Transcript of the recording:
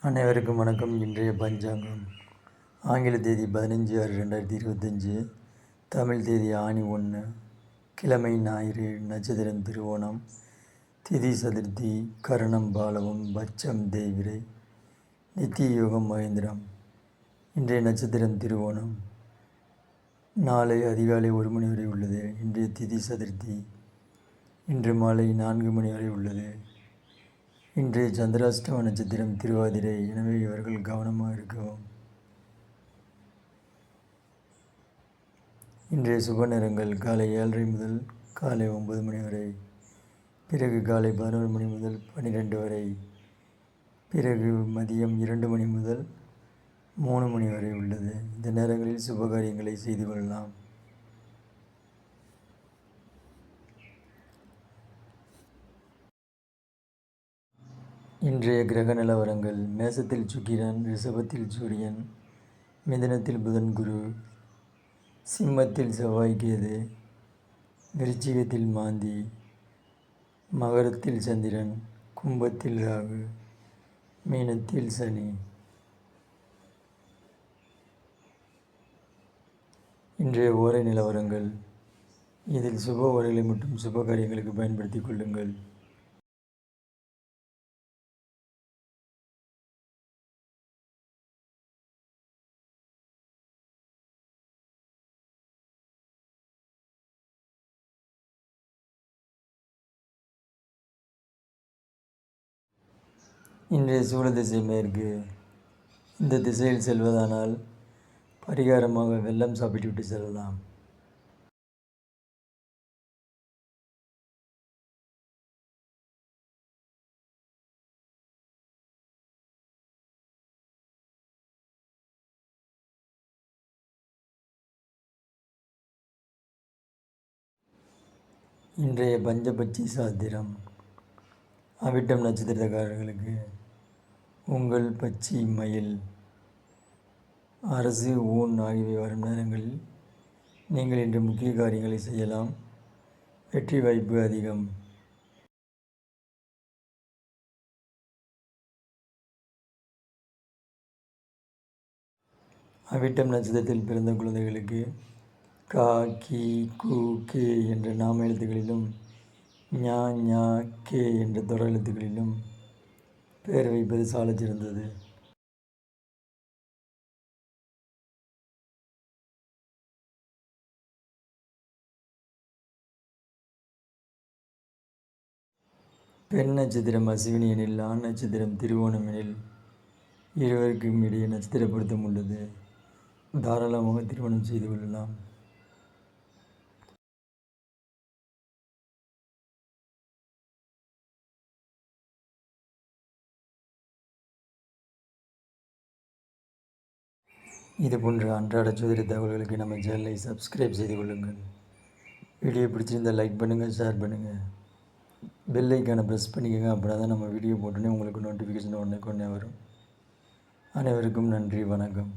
அனைவருக்கும் வணக்கம். இன்றைய பஞ்சாங்கம் ஆங்கில தேதி 15/6/2025, தமிழ் தேதி ஆனி 1, கிழமை ஞாயிறு, நட்சத்திரம் திருவோணம், திதி சதுர்த்தி, கரணம் பாலவம், பட்சம் தேய்விரை, நித்திய யோகம் மகேந்திரம். இன்றைய நட்சத்திரம் திருவோணம். நாளை அதிகாலை 1 மணி வரை உள்ளது. இன்றைய திதி சதுர்த்தி. இன்று மாலை 4 மணி வரை உள்ளது. இன்றைய சந்திராஷ்டம நட்சத்திரம் திருவாதிரை. எனவே இவர்கள் கவனமாக இருக்கவும். இன்றைய சுப நேரங்கள் காலை 7:30 முதல் காலை 9 மணி வரை, பிறகு காலை 11 மணி முதல் 12 வரை, பிறகு மதியம் 2 மணி முதல் 3 மணி வரை உள்ளது. இந்த நேரங்களில் சுபகாரியங்களை செய்து கொள்ளலாம். இன்றைய கிரக நிலவரங்கள்: மேசத்தில் சுக்கிரன், ரிஷபத்தில் சூரியன், மிதுனத்தில் புதன் குரு, சிம்மத்தில் செவ்வாய் கேது, விருச்சிகத்தில் மாந்தி, மகரத்தில் சந்திரன், கும்பத்தில் ராகு, மீனத்தில் சனி. இன்றைய ஓரை நிலவரங்கள்: இதில் சுப ஓரைகளை மட்டும் சுப காரியங்களுக்கு பயன்படுத்திக் கொள்ளுங்கள். இன்றைய சூழ திசை மேற்கு. இந்த திசையில் செல்வதானால் பரிகாரமாக வெல்லம் சாப்பிட்டுவிட்டு செல்லலாம். இன்றைய பஞ்சபட்சி சாஸ்திரம். அவிட்டம் நட்சத்திரக்காரர்களுக்கு உங்கள் பச்சி, மயில், அரசு, ஊன் ஆகியவை வரும் நேரங்களில் நீங்கள் இன்று முக்கிய காரியங்களை செய்யலாம். வெற்றி வாய்ப்பு அதிகம். அவிட்டம் நட்சத்திரத்தில் பிறந்த குழந்தைகளுக்கு கா, கி, கு, கே என்ற நாம எழுத்துக்களிலும், ஞா, ஞா, கே என்ற தொடர் எழுத்துக்களிலும் பெயர் வைப்பது சாலச் சிறந்தது. பெண் நட்சத்திரம் அஸ்வினி எனில், ஆண் நட்சத்திரம் திருவோணம் எனில் இருவருக்கும் இடையே நட்சத்திர பொருத்தம் உள்ளது. தாராளமாக திருமணம் செய்து கொள்ளலாம். இது போன்ற அன்றாட ஜோதிட தகவல்களுக்கு நம்ம சேனலை சப்ஸ்கிரைப் செய்து கொள்ளுங்கள். வீடியோ பிடிச்சிருந்தால் லைக் பண்ணுங்கள், ஷேர் பண்ணுங்கள், பெல் ஐக்கானை ப்ரெஸ் பண்ணிக்கோங்க. அப்படின்னா தான் நம்ம வீடியோ போட்டோன்னே உங்களுக்கு நோட்டிஃபிகேஷன் உடனே வரும். அனைவருக்கும் நன்றி, வணக்கம்.